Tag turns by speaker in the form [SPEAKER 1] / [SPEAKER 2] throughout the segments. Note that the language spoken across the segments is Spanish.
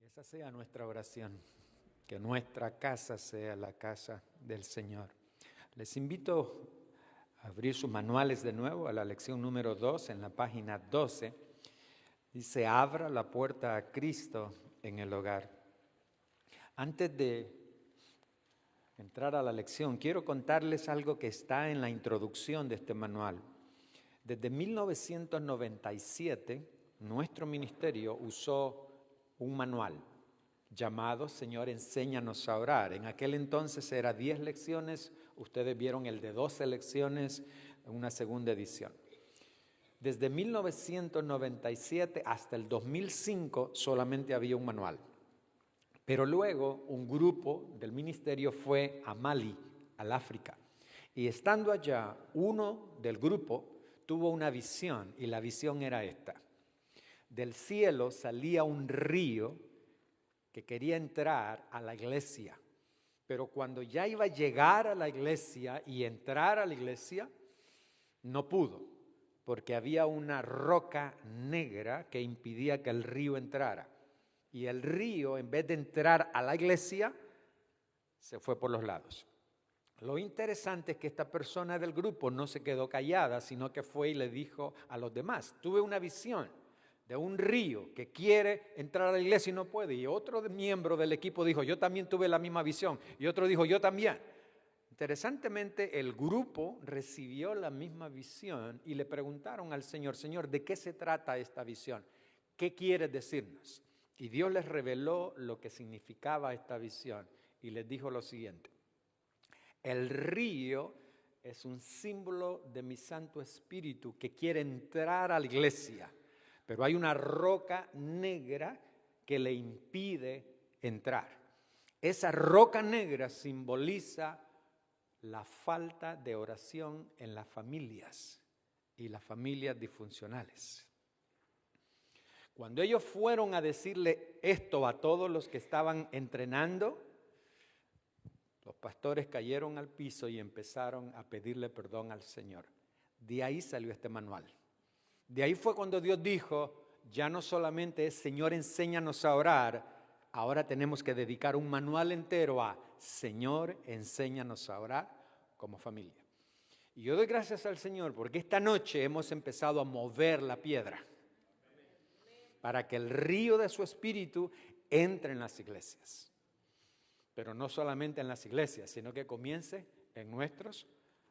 [SPEAKER 1] esa sea nuestra oración, que nuestra casa sea la casa del Señor. Les invito a abrir sus manuales de nuevo a la lección número 2 en la página 12. Dice, abra la puerta a Cristo en el hogar. Antes de entrar a la lección, quiero contarles algo que está en la introducción de este manual. Desde 1997, nuestro ministerio usó un manual llamado Señor, enséñanos a orar. En aquel entonces era 10 lecciones, ustedes vieron el de 12 lecciones en una segunda edición. Desde 1997 hasta el 2005 solamente había un manual. Pero luego un grupo del ministerio fue a Mali, al África. Y estando allá, uno del grupo tuvo una visión, y la visión era esta. Del cielo salía un río que quería entrar a la iglesia. Pero cuando ya iba a llegar a la iglesia y entrar a la iglesia, no pudo, porque había una roca negra que impidía que el río entrara. Y el río, en vez de entrar a la iglesia, se fue por los lados. Lo interesante es que esta persona del grupo no se quedó callada, sino que fue y le dijo a los demás, tuve una visión de un río que quiere entrar a la iglesia y no puede. Y otro miembro del equipo dijo, yo también tuve la misma visión. Y otro dijo, yo también. Interesantemente, el grupo recibió la misma visión y le preguntaron al Señor, Señor, ¿de qué se trata esta visión? ¿Qué quieres decirnos? Y Dios les reveló lo que significaba esta visión y les dijo lo siguiente. El río es un símbolo de mi Santo Espíritu que quiere entrar a la iglesia, pero hay una roca negra que le impide entrar. Esa roca negra simboliza la falta de oración en las familias y las familias disfuncionales. Cuando ellos fueron a decirle esto a todos los que estaban entrenando, los pastores cayeron al piso y empezaron a pedirle perdón al Señor. De ahí salió este manual. De ahí fue cuando Dios dijo, ya no solamente es Señor, enséñanos a orar, ahora tenemos que dedicar un manual entero a Señor, enséñanos a orar como familia. Y yo doy gracias al Señor porque esta noche hemos empezado a mover la piedra para que el río de su Espíritu entre en las iglesias. Pero no solamente en las iglesias, sino que comience en nuestros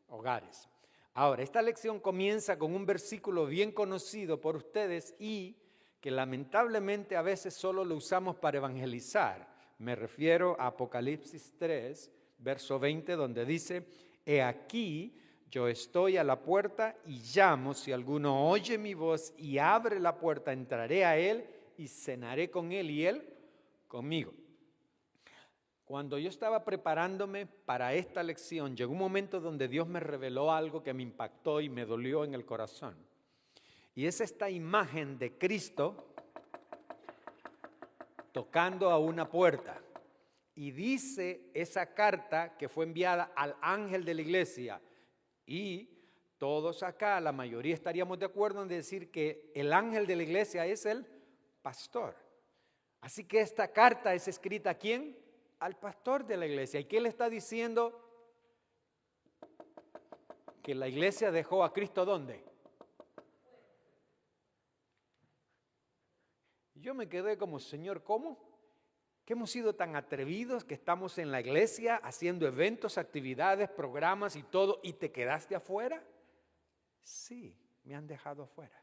[SPEAKER 1] hogares. Ahora, esta lección comienza con un versículo bien conocido por ustedes y que lamentablemente a veces solo lo usamos para evangelizar. Me refiero a Apocalipsis 3, verso 20, donde dice, he aquí, yo estoy a la puerta y llamo, si alguno oye mi voz y abre la puerta, entraré a él y cenaré con él y él conmigo. Cuando yo estaba preparándome para esta lección, llegó un momento donde Dios me reveló algo que me impactó y me dolió en el corazón. Y es esta imagen de Cristo tocando a una puerta. Y dice esa carta que fue enviada al ángel de la iglesia. Y todos acá, la mayoría estaríamos de acuerdo en decir que el ángel de la iglesia es el pastor. Así que esta carta es escrita ¿a quién? Al pastor de la iglesia. ¿Y qué le está diciendo? Que la iglesia dejó a Cristo ¿dónde? Yo me quedé como, Señor, ¿cómo? Que hemos sido tan atrevidos que estamos en la iglesia haciendo eventos, actividades, programas y todo, ¿y te quedaste afuera? Sí, me han dejado afuera.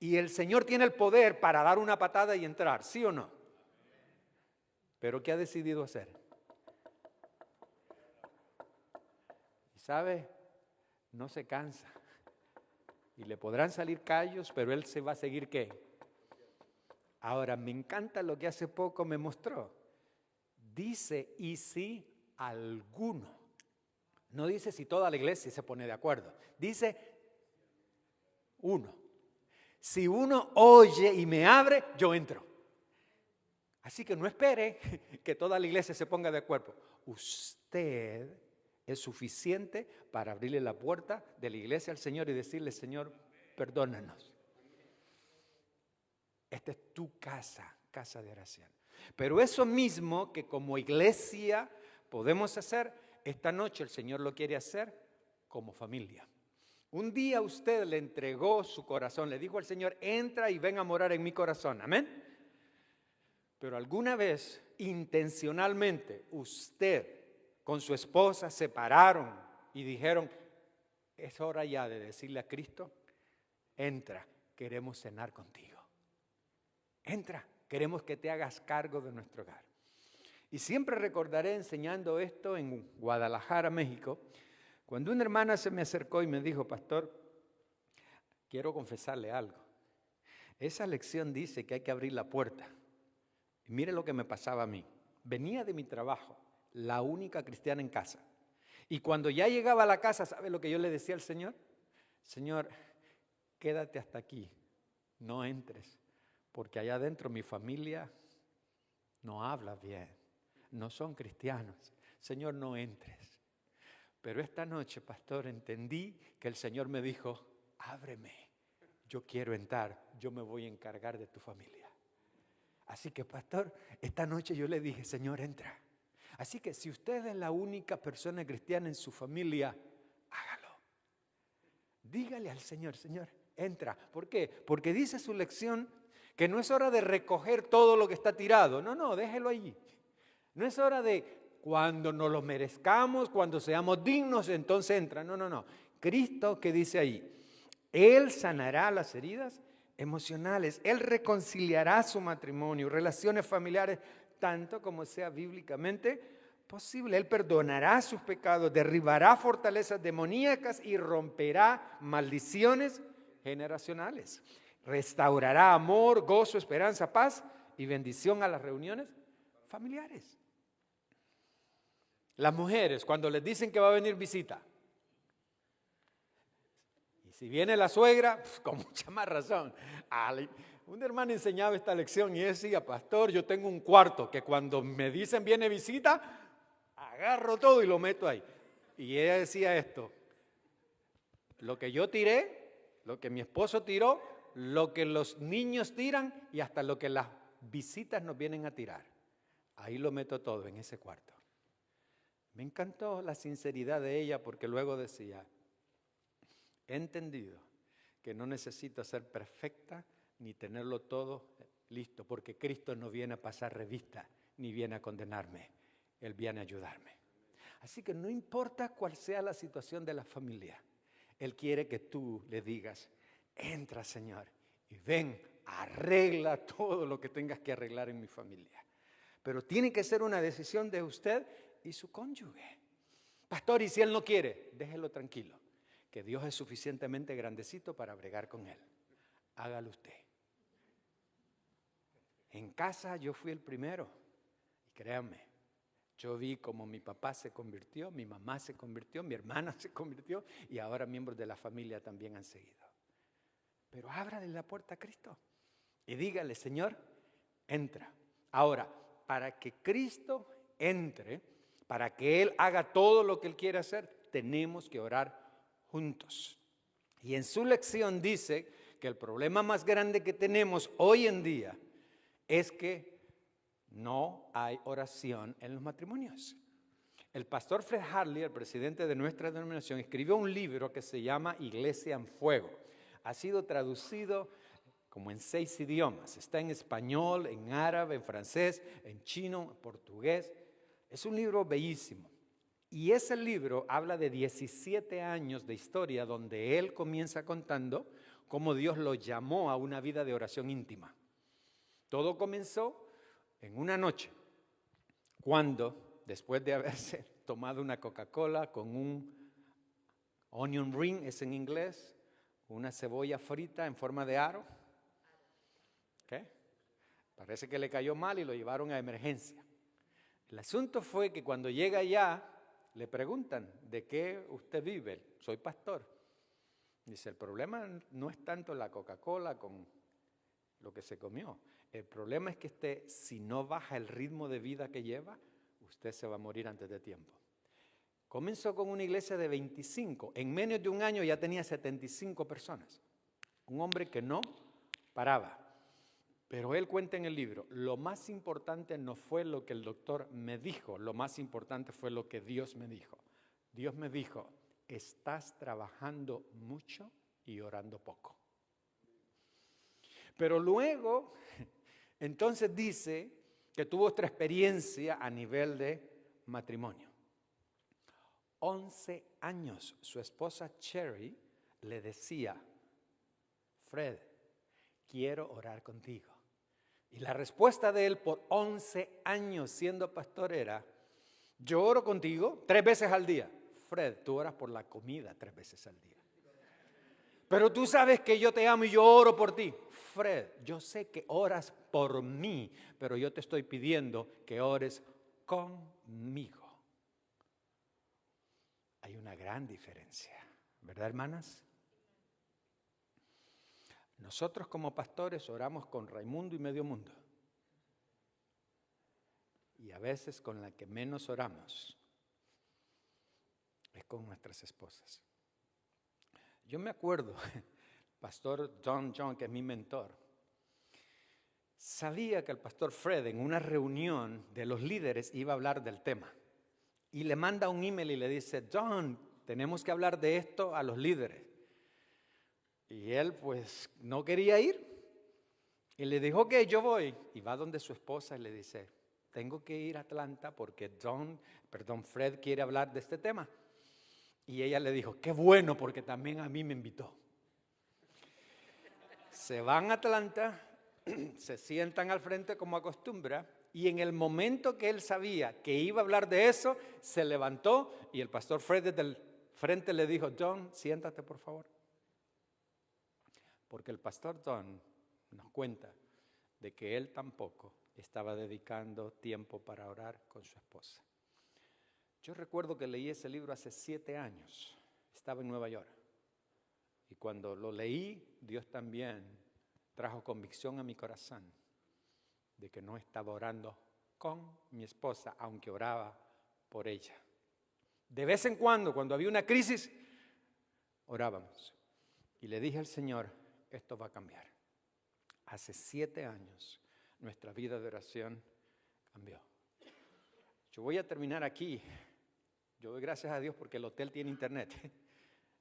[SPEAKER 1] Y el Señor tiene el poder para dar una patada y entrar, ¿sí o no? Pero ¿qué ha decidido hacer? ¿Y sabe? No se cansa. Y le podrán salir callos, pero Él se va a seguir ¿qué? Ahora, me encanta lo que hace poco me mostró. Dice, y si alguno. No dice si toda la iglesia se pone de acuerdo. Dice uno. Si uno oye y me abre, yo entro. Así que no espere que toda la iglesia se ponga de acuerdo. Usted es suficiente para abrirle la puerta de la iglesia al Señor y decirle, Señor, perdónanos. Esta es tu casa, casa de oración. Pero eso mismo que como iglesia podemos hacer, esta noche el Señor lo quiere hacer como familia. Un día usted le entregó su corazón, le dijo al Señor, entra y ven a morar en mi corazón, amén. Pero alguna vez, intencionalmente, usted con su esposa se pararon y dijeron, es hora ya de decirle a Cristo, entra, queremos cenar contigo. Entra, queremos que te hagas cargo de nuestro hogar. Y siempre recordaré enseñando esto en Guadalajara, México, cuando una hermana se me acercó y me dijo, pastor, quiero confesarle algo. Esa lección dice que hay que abrir la puerta. Y mire lo que me pasaba a mí. Venía de mi trabajo, la única cristiana en casa. Y cuando ya llegaba a la casa, ¿sabe lo que yo le decía al Señor? Señor, quédate hasta aquí, no entres, porque allá adentro mi familia no habla bien, no son cristianos. Señor, no entres. Pero esta noche, pastor, entendí que el Señor me dijo, ábreme, yo quiero entrar, yo me voy a encargar de tu familia. Así que, pastor, esta noche yo le dije, Señor, entra. Así que si usted es la única persona cristiana en su familia, hágalo. Dígale al Señor, Señor, entra. ¿Por qué? Porque dice su lección que no es hora de recoger todo lo que está tirado. No, déjelo allí. No es hora de cuando nos lo merezcamos, cuando seamos dignos, entonces entra. No. Cristo, ¿qué dice ahí? Él sanará las heridas emocionales. Él reconciliará su matrimonio, relaciones familiares, tanto como sea bíblicamente posible. Él perdonará sus pecados, derribará fortalezas demoníacas y romperá maldiciones generacionales. Restaurará amor, gozo, esperanza, paz y bendición a las reuniones familiares. Las mujeres, cuando les dicen que va a venir visita, y si viene la suegra, pues, con mucha más razón. Un hermano enseñaba esta lección y decía, pastor, yo tengo un cuarto que cuando me dicen viene visita, agarro todo y lo meto ahí. Y ella decía esto, lo que yo tiré, lo que mi esposo tiró, lo que los niños tiran y hasta lo que las visitas nos vienen a tirar. Ahí lo meto todo en ese cuarto. Me encantó la sinceridad de ella porque luego decía, he entendido que no necesito ser perfecta ni tenerlo todo listo, porque Cristo no viene a pasar revista ni viene a condenarme, Él viene a ayudarme. Así que no importa cuál sea la situación de la familia, Él quiere que tú le digas, entra Señor y ven, arregla todo lo que tengas que arreglar en mi familia. Pero tiene que ser una decisión de usted y su cónyuge. Pastor, y si él no quiere, déjelo tranquilo, que Dios es suficientemente grandecito para bregar con él. Hágalo usted. En casa yo fui el primero, y créanme, yo vi cómo mi papá se convirtió, mi mamá se convirtió, mi hermana se convirtió y ahora miembros de la familia también han seguido. Pero ábrale la puerta a Cristo y dígale, Señor, entra. Ahora, para que Cristo entre, para que Él haga todo lo que Él quiere hacer, tenemos que orar juntos. Y en su lección dice que el problema más grande que tenemos hoy en día es que no hay oración en los matrimonios. El pastor Fred Harley, el presidente de nuestra denominación, escribió un libro que se llama Iglesia en Fuego. Ha sido traducido como en 6 idiomas. Está en español, en árabe, en francés, en chino, en portugués. Es un libro bellísimo. Y ese libro habla de 17 años de historia donde él comienza contando cómo Dios lo llamó a una vida de oración íntima. Todo comenzó en una noche, cuando, después de haberse tomado una Coca-Cola con un onion ring, es en inglés, una cebolla frita en forma de aro, ¿okay? Parece que le cayó mal y lo llevaron a emergencia. El asunto fue que cuando llega allá, le preguntan, ¿de qué usted vive? Soy pastor. Dice, el problema no es tanto la Coca-Cola con lo que se comió. El problema es que si no baja el ritmo de vida que lleva, usted se va a morir antes de tiempo. Comenzó con una iglesia de 25. En menos de un año ya tenía 75 personas. Un hombre que no paraba. Pero él cuenta en el libro, lo más importante no fue lo que el doctor me dijo, lo más importante fue lo que Dios me dijo. Dios me dijo, estás trabajando mucho y orando poco. Pero luego, entonces dice que tuvo otra experiencia a nivel de matrimonio. 11 años, su esposa Cherry le decía, Fred, quiero orar contigo. Y la respuesta de él por 11 años siendo pastor era, yo oro contigo 3 veces al día. Fred, tú oras por la comida 3 veces al día. Pero tú sabes que yo te amo y yo oro por ti. Fred, yo sé que oras por mí, pero yo te estoy pidiendo que ores conmigo. Hay una gran diferencia, ¿verdad, hermanas? Nosotros como pastores oramos con Raimundo y medio mundo. Y a veces con la que menos oramos es con nuestras esposas. Yo me acuerdo, pastor John, que es mi mentor, sabía que el pastor Fred en una reunión de los líderes iba a hablar del tema. Y le manda un email y le dice, John, tenemos que hablar de esto a los líderes. Y él pues no quería ir. Y le dijo, ok, yo voy. Y va donde su esposa y le dice, tengo que ir a Atlanta porque Fred quiere hablar de este tema. Y ella le dijo, qué bueno porque también a mí me invitó. Se van a Atlanta, se sientan al frente como acostumbra. Y en el momento que él sabía que iba a hablar de eso, se levantó y el pastor Fred desde el frente le dijo, John, siéntate por favor. Porque el pastor John nos cuenta de que él tampoco estaba dedicando tiempo para orar con su esposa. Yo recuerdo que leí ese libro hace 7 años, estaba en Nueva York. Y cuando lo leí, Dios también trajo convicción a mi corazón de que no estaba orando con mi esposa, aunque oraba por ella. De vez en cuando había una crisis, orábamos. Y le dije al Señor, esto va a cambiar. Hace 7 años nuestra vida de oración cambió. Yo voy a terminar aquí. Yo doy gracias a Dios porque el hotel tiene internet.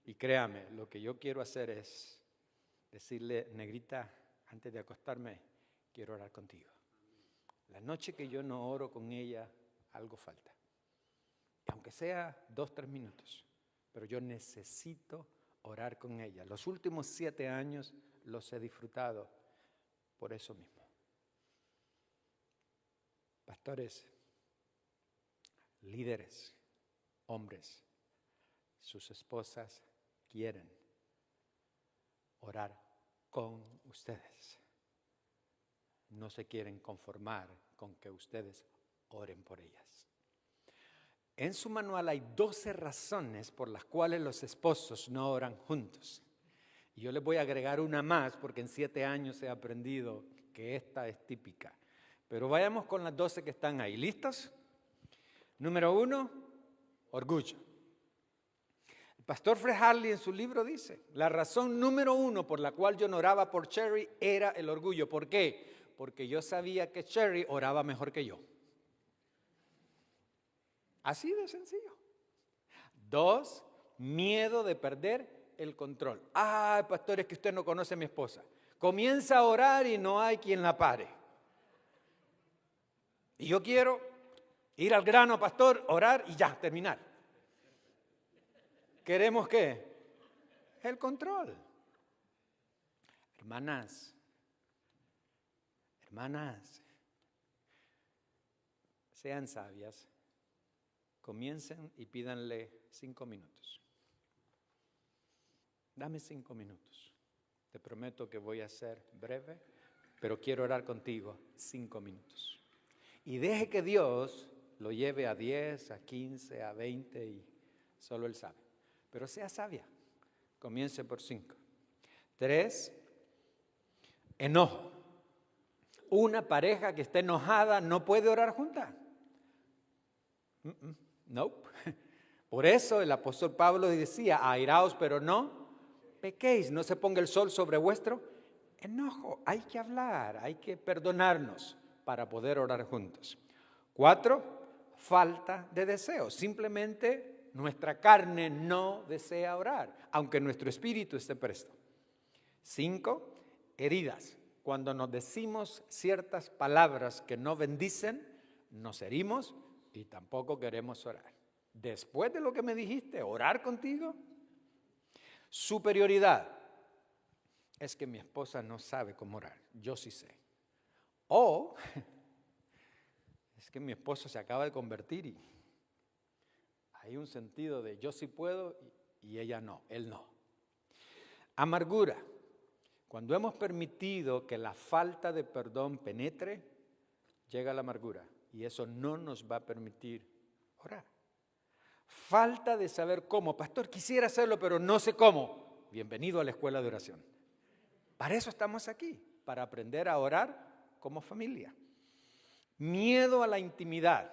[SPEAKER 1] Y créame, lo que yo quiero hacer es decirle, negrita, antes de acostarme, quiero orar contigo. La noche que yo no oro con ella, algo falta. Aunque sea 2-3 minutos, pero yo necesito orar con ella. Los últimos 7 años los he disfrutado por eso mismo. Pastores, líderes, hombres, sus esposas quieren orar con ustedes. No se quieren conformar con que ustedes oren por ellas. En su manual hay 12 razones por las cuales los esposos no oran juntos. Y yo les voy a agregar una más porque en 7 años he aprendido que esta es típica. Pero vayamos con las 12 que están ahí. ¿Listos? Número 1, orgullo. El pastor Fred Harley en su libro dice, la razón número 1 por la cual yo no oraba por Cherry era el orgullo. ¿Por qué? Porque yo sabía que Cherry oraba mejor que yo. Así de sencillo. 2, miedo de perder el control. Ay, pastor, es que usted no conoce a mi esposa. Comienza a orar y no hay quien la pare. Y yo quiero ir al grano, pastor, orar y ya, terminar. ¿Queremos qué? El control. Hermanas, sean sabias, comiencen y pídanle 5 minutos. Dame 5 minutos. Te prometo que voy a ser breve, pero quiero orar contigo 5 minutos. Y deje que Dios lo lleve a 10, a 15, a 20 y solo Él sabe. Pero sea sabia. Comience por 5. 3, enojo. Una pareja que esté enojada no puede orar junta. Nope. Por eso el apóstol Pablo decía, airaos pero no pequéis, no se ponga el sol sobre vuestro enojo. Hay que hablar, hay que perdonarnos para poder orar juntos. 4, falta de deseo. Simplemente nuestra carne no desea orar, aunque nuestro espíritu esté presto. 5, heridas. Cuando nos decimos ciertas palabras que no bendicen, nos herimos y tampoco queremos orar. Después de lo que me dijiste, orar contigo. Superioridad. Es que mi esposa no sabe cómo orar, yo sí sé. O es que mi esposo se acaba de convertir y hay un sentido de yo sí puedo y ella no, él no. Amargura. Cuando hemos permitido que la falta de perdón penetre, llega la amargura y eso no nos va a permitir orar. Falta de saber cómo. Pastor, quisiera hacerlo, pero no sé cómo. Bienvenido a la escuela de oración. Para eso estamos aquí, para aprender a orar como familia. Miedo a la intimidad.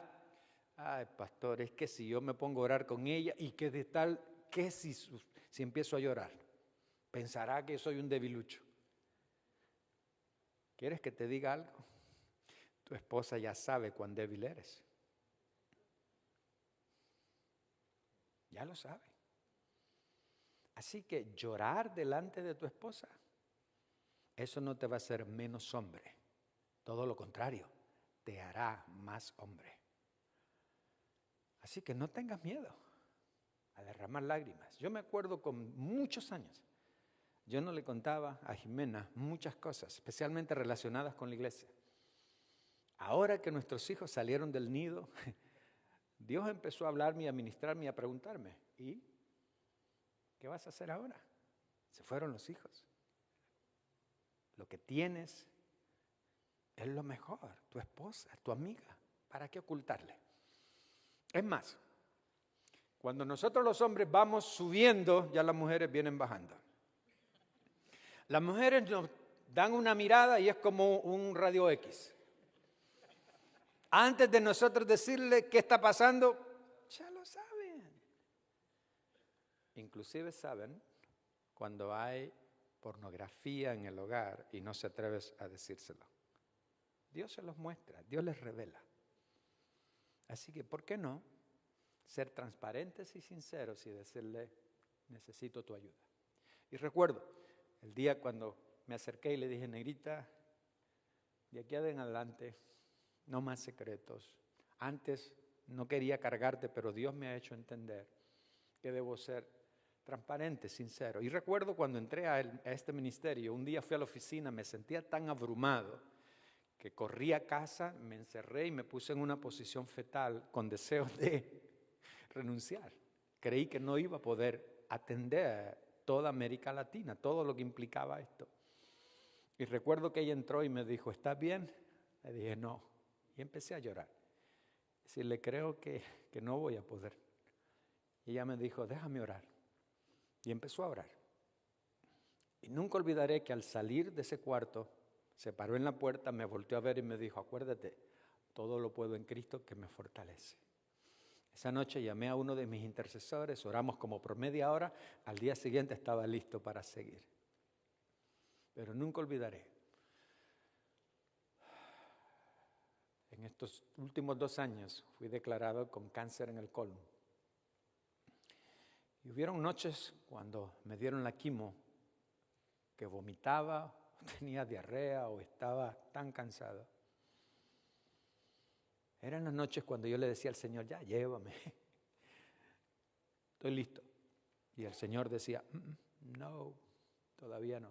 [SPEAKER 1] Ay, pastor, es que si yo me pongo a orar con ella y que de tal, ¿qué si empiezo a llorar? Pensará que soy un debilucho. ¿Quieres que te diga algo? Tu esposa ya sabe cuán débil eres. Ya lo sabe. Así que llorar delante de tu esposa, eso no te va a hacer menos hombre. Todo lo contrario, te hará más hombre. Así que no tengas miedo a derramar lágrimas. Yo me acuerdo con muchos años, yo no le contaba a Jimena muchas cosas, especialmente relacionadas con la iglesia. Ahora que nuestros hijos salieron del nido, Dios empezó a hablarme y a ministrarme y a preguntarme, ¿y qué vas a hacer ahora? Se fueron los hijos. Lo que tienes es lo mejor, tu esposa, tu amiga. ¿Para qué ocultarle? Es más, cuando nosotros los hombres vamos subiendo, ya las mujeres vienen bajando. Las mujeres nos dan una mirada y es como un radio X. Antes de nosotros decirle qué está pasando, ya lo saben. Inclusive saben cuando hay pornografía en el hogar y no se atreves a decírselo. Dios se los muestra, Dios les revela. Así que, ¿por qué no ser transparentes y sinceros y decirle, necesito tu ayuda? Y recuerdo el día cuando me acerqué y le dije, negrita, de aquí en adelante, no más secretos. Antes no quería cargarte, pero Dios me ha hecho entender que debo ser transparente, sincero. Y recuerdo cuando entré a este ministerio, un día fui a la oficina, me sentía tan abrumado que corrí a casa, me encerré y me puse en una posición fetal con deseos de renunciar. Creí que no iba a poder atender toda América Latina, todo lo que implicaba esto. Y recuerdo que ella entró y me dijo, ¿estás bien? Le dije, no. Y empecé a llorar. Decirle, creo que no voy a poder. Y ella me dijo, déjame orar. Y empezó a orar. Y nunca olvidaré que al salir de ese cuarto, se paró en la puerta, me volteó a ver y me dijo, acuérdate, todo lo puedo en Cristo que me fortalece. Esa noche llamé a uno de mis intercesores, oramos como por media hora, al día siguiente estaba listo para seguir. Pero nunca olvidaré, en estos últimos 2 años fui declarado con cáncer en el colon. Y hubieron noches cuando me dieron la quimo que vomitaba, tenía diarrea o estaba tan cansado. Eran las noches cuando yo le decía al Señor, ya llévame, estoy listo. Y el Señor decía, no, todavía no.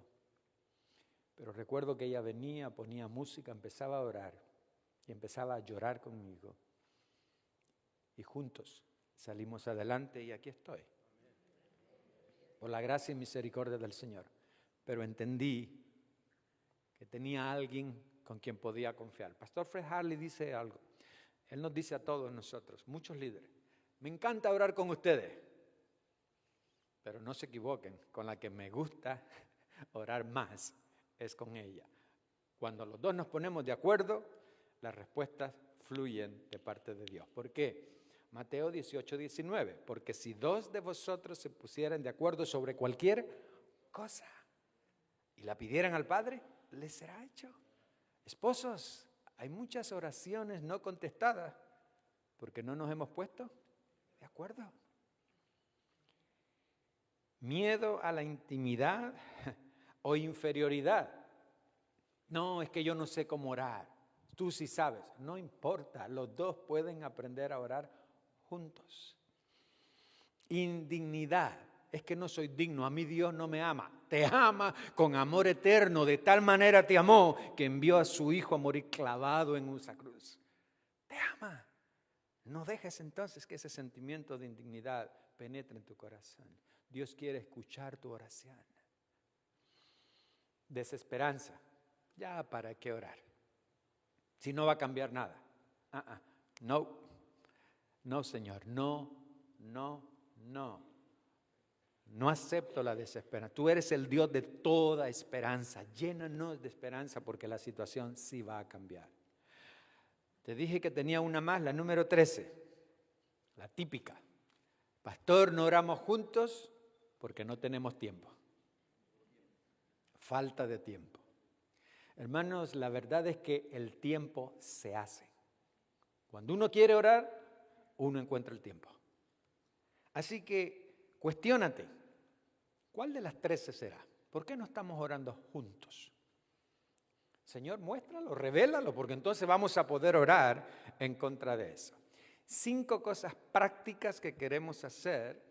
[SPEAKER 1] Pero recuerdo que ella venía, ponía música, empezaba a orar y empezaba a llorar conmigo. Y juntos salimos adelante y aquí estoy. Por la gracia y misericordia del Señor. Pero entendí que tenía alguien con quien podía confiar. Pastor Fred Harley dice algo. Él nos dice a todos nosotros, muchos líderes, me encanta orar con ustedes, pero no se equivoquen, con la que me gusta orar más es con ella. Cuando los dos nos ponemos de acuerdo, las respuestas fluyen de parte de Dios. ¿Por qué? Mateo 18:19, porque si 2 de vosotros se pusieran de acuerdo sobre cualquier cosa, y la pidieran al Padre, les será hecho. Esposos, hay muchas oraciones no contestadas porque no nos hemos puesto de acuerdo. Miedo a la intimidad o inferioridad. No, es que yo no sé cómo orar. Tú sí sabes. No importa, los dos pueden aprender a orar juntos. Indignidad. Es que no soy digno, a mí Dios no me ama. Te ama con amor eterno, de tal manera te amó que envió a su Hijo a morir clavado en una cruz. Te ama. No dejes entonces que ese sentimiento de indignidad penetre en tu corazón. Dios quiere escuchar tu oración. Desesperanza. Ya, ¿para qué orar? Si no va a cambiar nada. No. No, Señor. No. No acepto la desesperanza. Tú eres el Dios de toda esperanza. Llénanos de esperanza porque la situación sí va a cambiar. Te dije que tenía una más, la número 13. La típica. Pastor, no oramos juntos porque no tenemos tiempo. Falta de tiempo. Hermanos, la verdad es que el tiempo se hace. Cuando uno quiere orar, uno encuentra el tiempo. Así que cuestiónate, ¿cuál de las 13 será? ¿Por qué no estamos orando juntos? Señor, muéstralo, revélalo, porque entonces vamos a poder orar en contra de eso. 5 cosas prácticas que queremos hacer,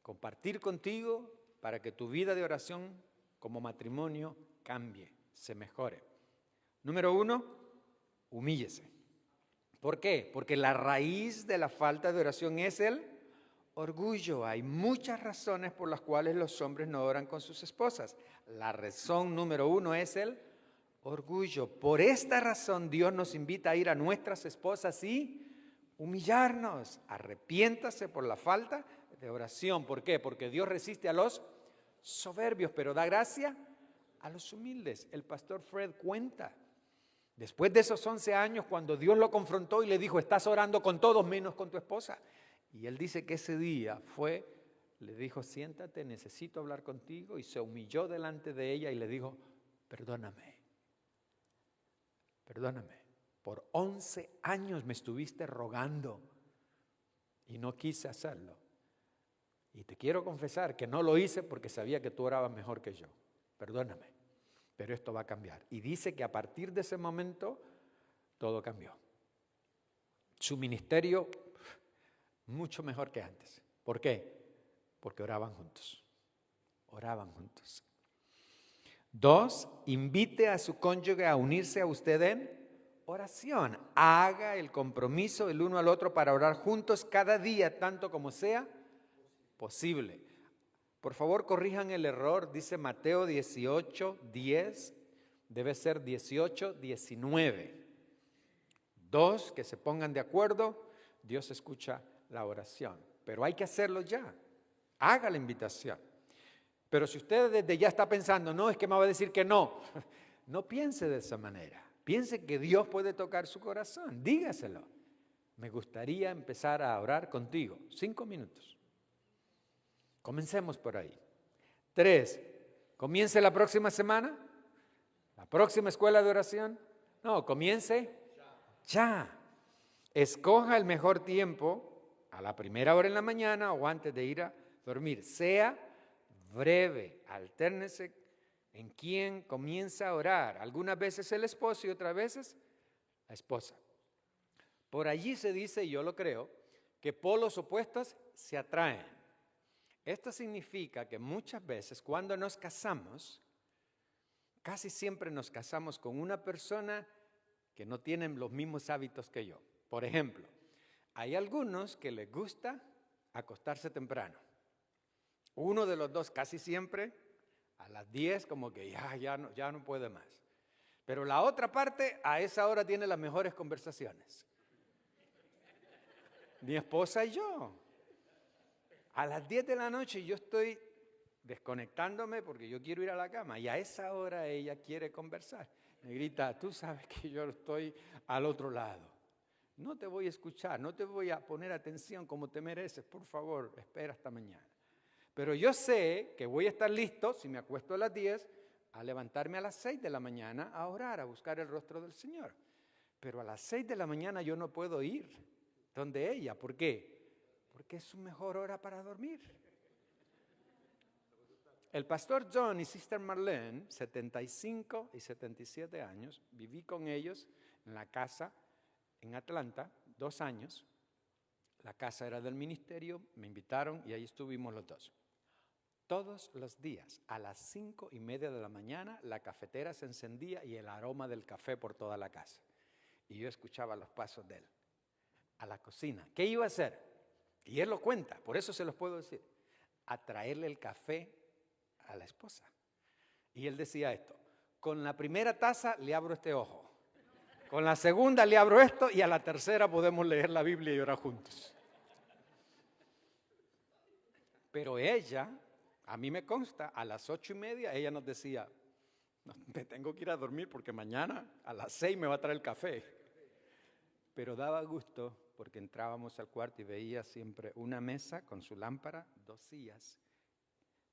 [SPEAKER 1] compartir contigo para que tu vida de oración como matrimonio cambie, se mejore. Número 1, humíllese. ¿Por qué? Porque la raíz de la falta de oración es el orgullo. Hay muchas razones por las cuales los hombres no oran con sus esposas. La razón número 1 es el orgullo. Por esta razón Dios nos invita a ir a nuestras esposas y humillarnos. Arrepiéntase por la falta de oración. ¿Por qué? Porque Dios resiste a los soberbios, pero da gracia a los humildes. El pastor Fred cuenta, después de esos 11 años, cuando Dios lo confrontó y le dijo, estás orando con todos menos con tu esposa. Y él dice que ese día le dijo, siéntate, necesito hablar contigo. Y se humilló delante de ella y le dijo, perdóname. Por 11 años me estuviste rogando y no quise hacerlo. Y te quiero confesar que no lo hice porque sabía que tú orabas mejor que yo. Perdóname, pero esto va a cambiar. Y dice que a partir de ese momento todo cambió. Su ministerio mucho mejor que antes. ¿Por qué? Porque oraban juntos. 2, invite a su cónyuge a unirse a usted en oración. Haga el compromiso el uno al otro para orar juntos cada día, tanto como sea posible. Por favor, corrijan el error. Dice Mateo 18:10. Debe ser 18:19. 2, que se pongan de acuerdo. Dios escucha la oración. Pero hay que hacerlo ya. Haga la invitación. Pero si usted desde ya está pensando, no, es que me va a decir que no. No piense de esa manera. Piense que Dios puede tocar su corazón. Dígaselo. Me gustaría empezar a orar contigo. 5 minutos. Comencemos por ahí. 3, comience la próxima semana. La próxima escuela de oración. No, comience ya. Escoja el mejor tiempo, a la primera hora en la mañana o antes de ir a dormir. Sea breve, altérnese en quién comienza a orar. Algunas veces el esposo y otras veces la esposa. Por allí se dice, y yo lo creo, que polos opuestos se atraen. Esto significa que muchas veces cuando nos casamos, casi siempre nos casamos con una persona que no tiene los mismos hábitos que yo. Por ejemplo, hay algunos que les gusta acostarse temprano. Uno de los dos casi siempre a las 10 como que ya no puede más. Pero la otra parte a esa hora tiene las mejores conversaciones. Mi esposa y yo. A las 10 de la noche yo estoy desconectándome porque yo quiero ir a la cama y a esa hora ella quiere conversar. Me grita, tú sabes que yo estoy al otro lado. No te voy a escuchar, no te voy a poner atención como te mereces. Por favor, espera hasta mañana. Pero yo sé que voy a estar listo, si me acuesto a las 10, a levantarme a las 6 de la mañana a orar, a buscar el rostro del Señor. Pero a las 6 de la mañana yo no puedo ir donde ella. ¿Por qué? Porque es su mejor hora para dormir. El pastor John y Sister Marlene, 75 y 77 años, viví con ellos en la casa en Atlanta 2 años. La casa era del ministerio, me invitaron y ahí estuvimos los dos. Todos los días, a las 5:30 de la mañana, la cafetera se encendía y el aroma del café por toda la casa. Y yo escuchaba los pasos de él a la cocina. ¿Qué iba a hacer? Y él lo cuenta, por eso se los puedo decir. A traerle el café a la esposa. Y él decía esto: con la primera taza le abro este ojo, con la segunda le abro esto y a la tercera podemos leer la Biblia y orar juntos. Pero ella, a mí me consta, a las 8:30 ella nos decía: no, me tengo que ir a dormir porque mañana a las 6 me va a traer el café. Pero daba gusto porque entrábamos al cuarto y veía siempre una mesa con su lámpara, 2 sillas.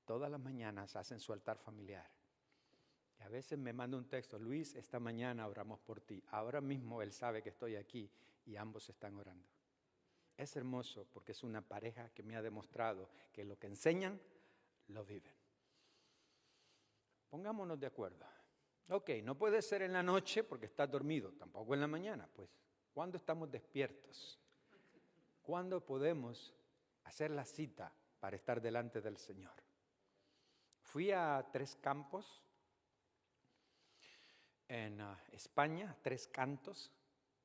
[SPEAKER 1] Todas las mañanas hacen su altar familiar. Y a veces me manda un texto: Luis, esta mañana oramos por ti. Ahora mismo él sabe que estoy aquí y ambos están orando. Es hermoso porque es una pareja que me ha demostrado que lo que enseñan, lo viven. Pongámonos de acuerdo. Ok, no puede ser en la noche porque estás dormido, tampoco en la mañana. Pues, ¿cuándo estamos despiertos? ¿Cuándo podemos hacer la cita para estar delante del Señor? Fui a 3 campos en España, 3 cantos,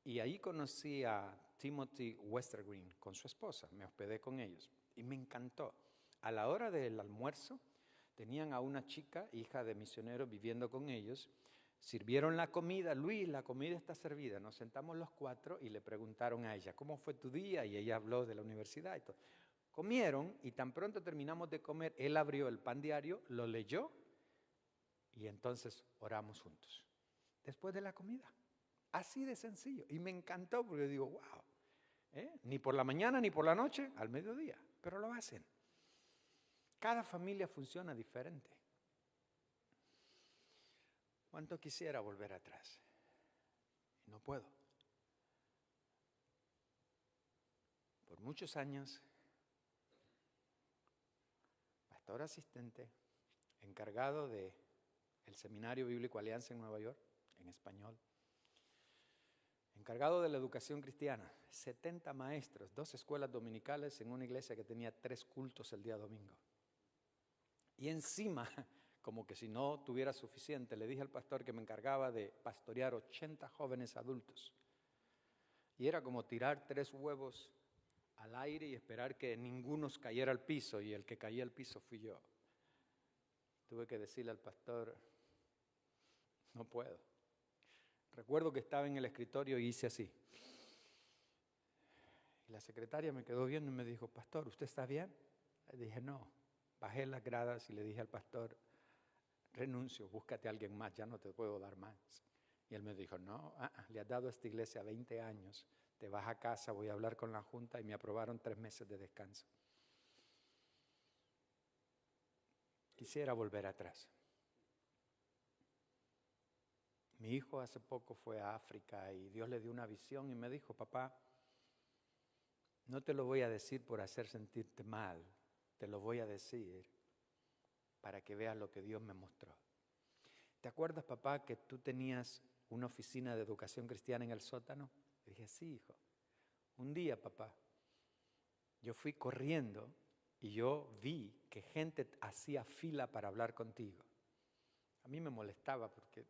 [SPEAKER 1] y ahí conocí a Timothy Westergreen con su esposa. Me hospedé con ellos y me encantó. A la hora del almuerzo tenían a una chica, hija de misioneros, viviendo con ellos. Sirvieron la comida. Luis, la comida está servida. Nos sentamos los 4 y le preguntaron a ella: ¿cómo fue tu día? Y ella habló de la universidad y todo. Comieron y tan pronto terminamos de comer, él abrió el pan diario, lo leyó y entonces oramos juntos. Después de la comida. Así de sencillo. Y me encantó porque digo, wow. Ni por la mañana ni por la noche, al mediodía. Pero lo hacen. Cada familia funciona diferente. ¿Cuánto quisiera volver atrás? No puedo. Por muchos años, pastor asistente, encargado del Seminario Bíblico Alianza en Nueva York, en español. Encargado de la educación cristiana, 70 maestros, 2 escuelas dominicales en una iglesia que tenía 3 cultos el día domingo. Y encima, como que si no tuviera suficiente, le dije al pastor que me encargaba de pastorear 80 jóvenes adultos. Y era como tirar 3 huevos al aire y esperar que ninguno cayera al piso, y el que caía al piso fui yo. Tuve que decirle al pastor: no puedo. Recuerdo que estaba en el escritorio y hice así. Y la secretaria me quedó viendo y me dijo: pastor, ¿usted está bien? Le dije: no. Bajé las gradas y le dije al pastor: renuncio, búscate a alguien más, ya no te puedo dar más. Y él me dijo: no, le has dado a esta iglesia 20 años, te vas a casa, voy a hablar con la junta, y me aprobaron 3 meses de descanso. Quisiera volver atrás. Mi hijo hace poco fue a África y Dios le dio una visión y me dijo: papá, no te lo voy a decir por hacer sentirte mal, te lo voy a decir para que veas lo que Dios me mostró. ¿Te acuerdas, papá, que tú tenías una oficina de educación cristiana en el sótano? Le dije: sí, hijo. Un día, papá, yo fui corriendo y yo vi que gente hacía fila para hablar contigo. A mí me molestaba porque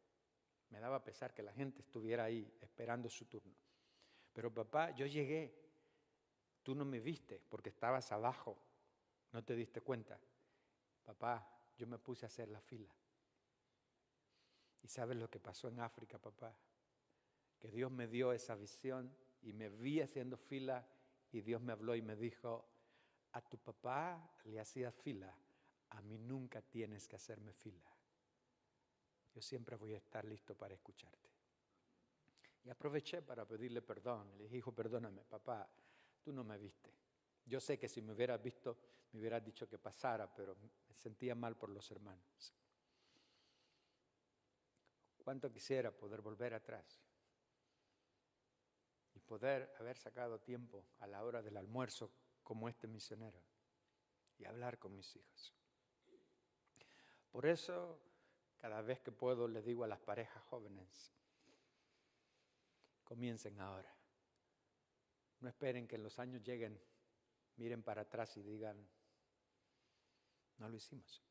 [SPEAKER 1] me daba pesar que la gente estuviera ahí esperando su turno. Pero papá, yo llegué, tú no me viste porque estabas abajo, no te diste cuenta. Papá, yo me puse a hacer la fila. ¿Y sabes lo que pasó en África, papá? Que Dios me dio esa visión y me vi haciendo fila y Dios me habló y me dijo: a tu papá le hacías fila, a mí nunca tienes que hacerme fila. Yo siempre voy a estar listo para escucharte. Y aproveché para pedirle perdón. Le dije: hijo, perdóname, papá, tú no me viste. Yo sé que si me hubieras visto, me hubieras dicho que pasara, pero me sentía mal por los hermanos. ¿Cuánto quisiera poder volver atrás y poder haber sacado tiempo a la hora del almuerzo como este misionero y hablar con mis hijos? Por eso, cada vez que puedo, les digo a las parejas jóvenes, comiencen ahora. No esperen que los años lleguen, miren para atrás y digan, no lo hicimos.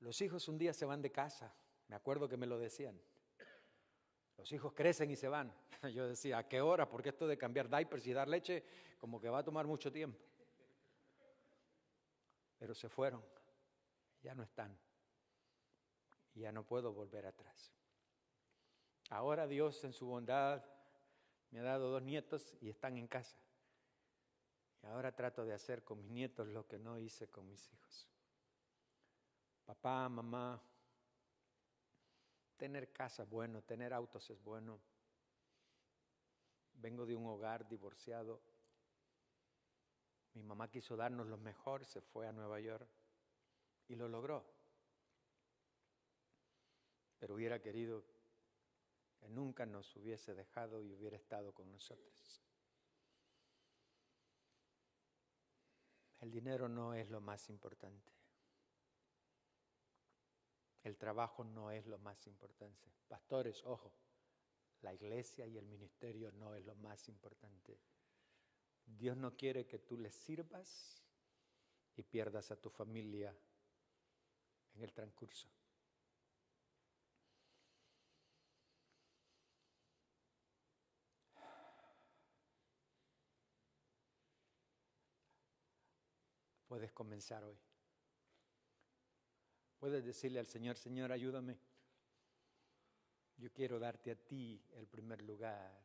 [SPEAKER 1] Los hijos un día se van de casa, me acuerdo que me lo decían. Los hijos crecen y se van. Yo decía, ¿a qué hora? Porque esto de cambiar diapers y dar leche como que va a tomar mucho tiempo. Pero se fueron, ya no están. Y ya no puedo volver atrás. Ahora Dios en su bondad me ha dado 2 nietos y están en casa. Y ahora trato de hacer con mis nietos lo que no hice con mis hijos. Papá, mamá, tener casa es bueno, tener autos es bueno. Vengo de un hogar divorciado. Mi mamá quiso darnos lo mejor, se fue a Nueva York y lo logró. Pero hubiera querido que nunca nos hubiese dejado y hubiera estado con nosotros. El dinero no es lo más importante. El trabajo no es lo más importante. Pastores, ojo, la iglesia y el ministerio no es lo más importante. Dios no quiere que tú le sirvas y pierdas a tu familia en el transcurso. Puedes comenzar hoy. Puedes decirle al Señor, Señor, ayúdame. Yo quiero darte a ti el primer lugar,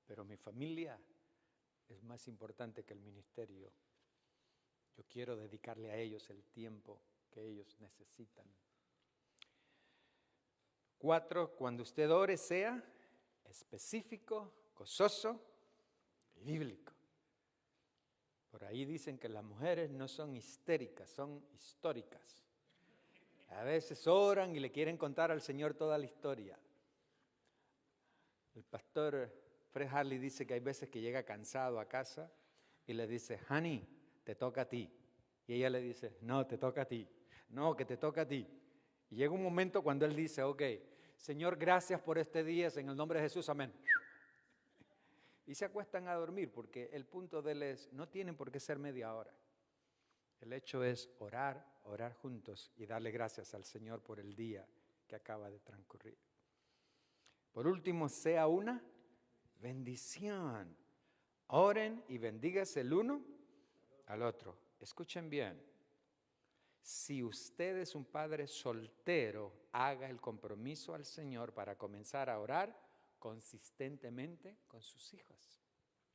[SPEAKER 1] pero mi familia es más importante que el ministerio. Yo quiero dedicarle a ellos el tiempo que ellos necesitan. 4, cuando usted ore sea específico, gozoso y bíblico. Por ahí dicen que las mujeres no son histéricas, son históricas. A veces oran y le quieren contar al Señor toda la historia. El pastor Fred Harley dice que hay veces que llega cansado a casa y le dice, honey, te toca a ti. Y ella le dice, no, te toca a ti. No, que te toca a ti. Y llega un momento cuando él dice, ok, Señor, gracias por este día, en el nombre de Jesús, amén. Y se acuestan a dormir porque el punto de él es, no tienen por qué ser media hora. El hecho es orar juntos y darle gracias al Señor por el día que acaba de transcurrir. Por último, sea una bendición. Oren y bendígase el uno al otro. Escuchen bien. Si usted es un padre soltero, haga el compromiso al Señor para comenzar a orar consistentemente con sus hijos.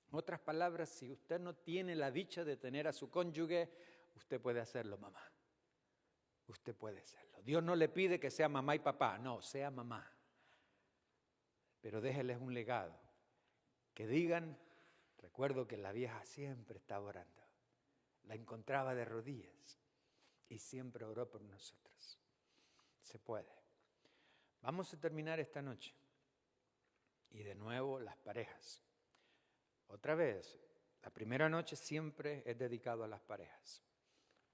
[SPEAKER 1] En otras palabras, si usted no tiene la dicha de tener a su cónyuge, usted puede hacerlo, mamá. Usted puede hacerlo. Dios no le pide que sea mamá y papá, no, sea mamá. Pero déjeles un legado. Que digan, recuerdo que la vieja siempre estaba orando. La encontraba de rodillas y siempre oró por nosotros. Se puede. Vamos a terminar esta noche. Y de nuevo las parejas. Otra vez, la primera noche siempre es dedicado a las parejas.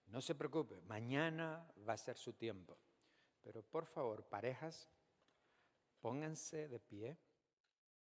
[SPEAKER 1] No se preocupe, mañana va a ser su tiempo. Pero por favor, parejas, pónganse de pie.